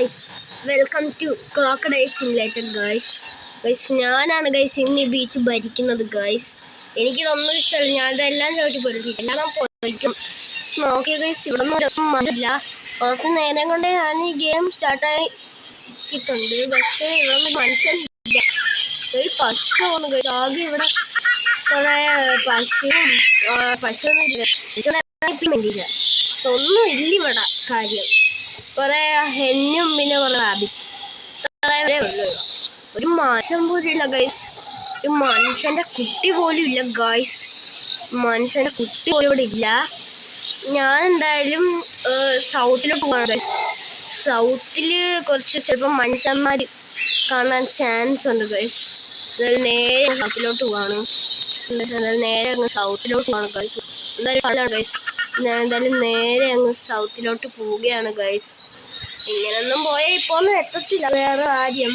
Guys, welcome to Crocodile Simulator guys. ഞാനാണ് guys ഇന്ന് ഈ ബീച്ച് ഭരിക്കുന്നത് ഗൈസ്. എനിക്കിതൊന്നും ഇഷ്ടമല്ല, ഞാൻ ഇതെല്ലാം ചവിട്ടിപ്പൊരുത്തില്ല, ഞാൻ പോയിരിക്കും. നോക്കിയ ഗൈസ്, ഇവിടെ ഒന്നും വന്നില്ല. കുറച്ച് നേരം കൊണ്ട് ഞാൻ ഈ ഗെയിം സ്റ്റാർട്ടാക്കിയിട്ടുണ്ട്. പക്ഷേ ഇവിടെ മനുഷ്യനില്ല. ഒരു പശുവാണ് ഗൈസ്. ആകെ ഇവിടെ കുറേ പശുവൊന്നും ഇല്ല, ഒന്നും ഇല്ല ഇവിടെ കാര്യം. കുറെ ഹെന്നും പിന്നെ കുറെ റാബിറ്റ് ഉള്ളൂ. ഒരു മാസം പോലും ഇല്ല ഗൈസ്. ഒരു മനുഷ്യന്റെ കുട്ടി പോലും ഇല്ല ഗൈസ്. മനുഷ്യന്റെ കുട്ടി പോലും ഇവിടെ ഇല്ല. ഞാൻ എന്തായാലും സൗത്തിലോട്ട് പോകണം ഗൈസ്. സൗത്തില് കുറച്ച് ചിലപ്പോൾ മനുഷ്യന്മാർ കാണാൻ ചാൻസ് ഉണ്ട് ഗൈസ്. നേരെ സൗത്തിലോട്ട് പോകണം. നേരെ അങ്ങ് സൗത്തിലോട്ട് പോകണം ഗൈസ്. എന്തായാലും പറഞ്ഞാണ് ഗൈസ്, ഞാൻ എന്തായാലും നേരെ അങ്ങ് സൗത്തിലോട്ട് പോവുകയാണ് ഗൈസ്. ഇങ്ങനൊന്നും പോയാൽ ഇപ്പോൾ ഒന്നും എത്തത്തില്ല. വേറെ കാര്യം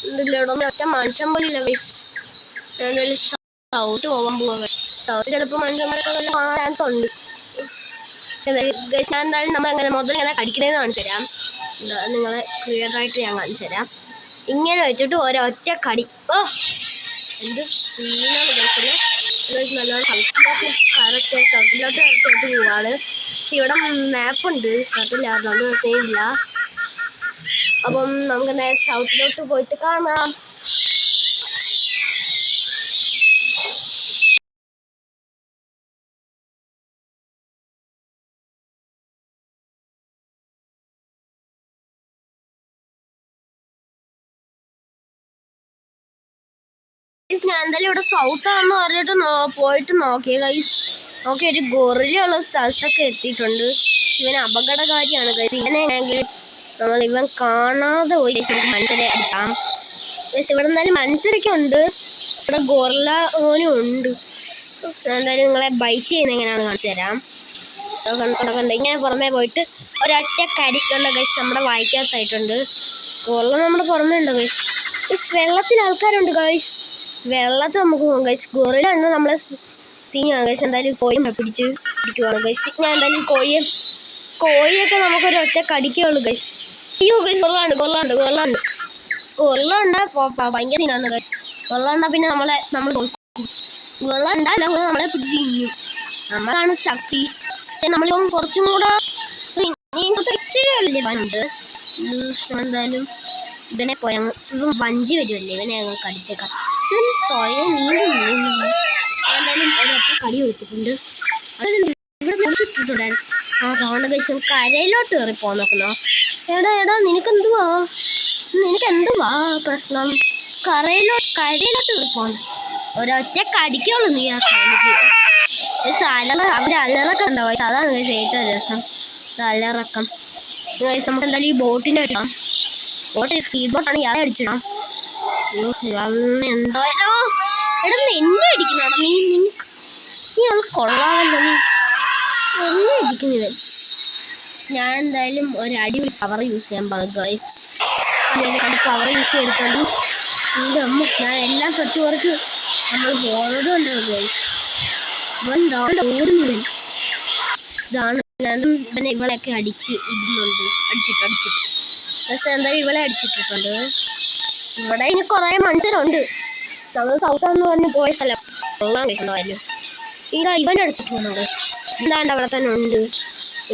ഇവിടെ ഒറ്റ മനുഷ്യൻ പോലും ഇല്ല ഗൈസ്. ഞാൻ എന്തായാലും സൗത്ത് പോകാൻ പോവാ. സൗത്ത് ചിലപ്പോൾ മനുഷ്യന്മാരൊക്കെ കാണാൻ ചാൻസ് ഉണ്ട് ഗൈസ്. ഞാൻ എന്തായാലും നമ്മൾ എങ്ങനെ മുതൽ ഇങ്ങനെ കടിക്കണേന്ന് കാണിച്ചു തരാം. നിങ്ങളെ ക്ലിയർ ആയിട്ട് ഞാൻ കാണിച്ചു തരാം. ഇങ്ങനെ വെച്ചിട്ട് ഒരൊറ്റ കടി. ഓ, എന്ത് സീനാണ് ഗൈസില്. നല്ലോണം സൗത്തിലോട്ട് പോവാണ്. പക്ഷെ ഇവിടെ മാപ്പുണ്ട്, കുഴപ്പമില്ല, അതുകൊണ്ട് പ്രശ്നമില്ല. അപ്പം നമുക്ക് നേരെ സൗത്തിലോട്ട് പോയിട്ട് കാണാം. ഞാൻ എന്തായാലും ഇവിടെ സൗത്ത് ആണെന്ന് പറഞ്ഞിട്ട് പോയിട്ട് നോക്കിയ ഗൈസ്. നോക്കി ഒരു ഗൊറിലുള്ള സ്ഥലത്തൊക്കെ എത്തിയിട്ടുണ്ട്. ഇവൻ അപകടകാരിയാണ് ഗൈസ്. ഇവനെങ്കിൽ ഇവൻ കാണാതെ പോയി നമുക്ക് മനുഷ്യരെ അടിക്കാം. ഇവിടെ എന്തായാലും മനുഷ്യരൊക്കെ ഉണ്ട്. ഇവിടെ ഗൊറില്ല ഓനും ഉണ്ട്. എന്തായാലും നിങ്ങളെ ബൈറ്റ് ചെയ്യുന്ന എങ്ങനെയാണെന്ന് കാണിച്ചു തരാം. ഇങ്ങനെ പുറമേ പോയിട്ട് ഒരൊറ്റ കടിക്കുള്ള ഗൈസ് നമ്മുടെ വായിക്കാത്തായിട്ടുണ്ട്. ഗൊറില്ല നമ്മുടെ പുറമേ ഉണ്ട് ഗൈസ്. വെള്ളത്തിൽ ആൾക്കാരുണ്ട് ഗൈസ്. വെള്ളത്തിൽ നമുക്ക് പോകാം ഗൈസ്. ഗൊറില്ല ഉണ്ട് നമ്മളെ സീനാണ് ഗൈസ്. എന്തായാലും കോഴി പിടിക്കുവാണ് ഗൈസ്. ഞാൻ എന്തായാലും കോഴിയൊക്കെ നമുക്കൊരു ഒറ്റ കടിക്കുള്ളൂ ഗൈസ്. അയ്യോ ഗൈസ്, ഗൊറില്ല ഭയങ്കര സീനാണ് ഗൈസ്. ഗൊറില്ല പിന്നെ നമ്മളെ പിടിച്ച് ചെയ്യും. നമ്മളാണ് ശക്തി. നമ്മളിപ്പം കുറച്ചും കൂടെ ഉണ്ട്. എന്തായാലും ഇവനെ പോയി അങ്ങ് വഞ്ചി വരുമല്ലേ, ഇവനെ അങ്ങ് കടിച്ചേക്കാം. എന്തായാലും ഒരൊറ്റ കടി കൊടുത്തിട്ടുണ്ട്. ഇവിടെ ആ കാണുന്ന കഴിച്ചും കരയിലോട്ട് കയറി പോകാൻ നോക്കുന്നോ. എടാ നിനക്കെന്തുവാ പ്രശ്നം? കരയിലോട്ട് കയറി പോകാൻ ഒരൊറ്റ കടിക്കുള്ളൂ നീ. ആ കരയ്ക്ക് അവര് അലറക്കം ഉണ്ടാവും. അതാണ് ഏറ്റവും രസം, അലറക്കം. നമുക്ക് എന്തായാലും ഈ ബോട്ടിനെ ഇടാം. ബോട്ട് സ്പീഡ് ബോട്ടാണ്, ഇയാളെ അടിച്ചിടാം. എന്തായാലും എടാ എന്നെ അടിക്കുന്നോടാ നീ ആൾ കൊള്ളാമല്ലോ. എന്നെ അടിക്കുന്നില്ല. ഞാൻ എന്തായാലും ഒരടി പവർ യൂസ് ചെയ്യാൻ പറഞ്ഞു ഗൈസ്. പവർ യൂസ് ചെയ്തിട്ടുണ്ട്. എൻ്റെ അമ്മ, ഞാൻ എല്ലാം തൊട്ട് കുറച്ച് നമ്മൾ പോകുന്നത് കൊണ്ട് ഗൈസ്. ഓടുന്നില്ല. ഇതാണ് ഞാൻ ഇവളെയൊക്കെ അടിച്ചിട്ടുണ്ട്. പക്ഷെ എന്തായാലും ഇവളെ അടിച്ചിട്ടിട്ടുണ്ട്. ഇവിടെ ഇനി കുറേ മനുഷ്യരുണ്ട്. നമ്മൾ സൗത്താന്ന് പറഞ്ഞ് പോയ സ്ഥലം കൊള്ളാൻ കഴിച്ചതായാലും ഇവനെ എടുത്തിട്ട് പോകുന്നുണ്ട്. എന്താണ്ട് അവിടെ തന്നെ ഉണ്ട്.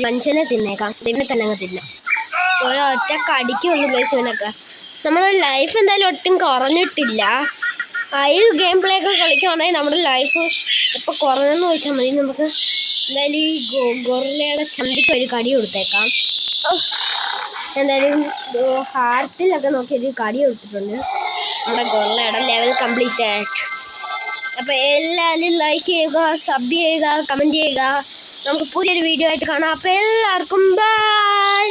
മനുഷ്യനെ തിന്നേക്കാം, ഇവനെ തന്നെ അങ്ങ് തിന്നാം. ഒരൊറ്റ കടിക്കുള്ളൂ ഗൈസ് ഇവനൊക്കെ. നമ്മുടെ ലൈഫ് എന്തായാലും ഒട്ടും കുറഞ്ഞിട്ടില്ല. ഈ ഗെയിം പ്ലേ ഒക്കെ കളിക്കുകയാണെങ്കിൽ നമ്മുടെ ലൈഫ് ഇപ്പോൾ കുറഞ്ഞെന്ന് ചോദിച്ചാൽ മതി. നമുക്ക് എന്തായാലും ഈ ഗൊറില്ലയുടെ ചന്തിക്ക് ഒരു കടി കൊടുത്തേക്കാം. എന്തായാലും ഹാർട്ടിലൊക്കെ നോക്കിയൊരു കടി കൊടുത്തിട്ടുണ്ട്. നമ്മുടെ ഗൊറില്ലയുടെ ലെവൽ കംപ്ലീറ്റ് ആയിട്ട്. അപ്പോൾ എല്ലാവരും ലൈക്ക് ചെയ്യുക, സബ് ചെയ്യുക, കമൻറ്റ് ചെയ്യുക. നമുക്ക് പുതിയൊരു വീഡിയോ ആയിട്ട് കാണാം. അപ്പോൾ എല്ലാവർക്കും ബൈ.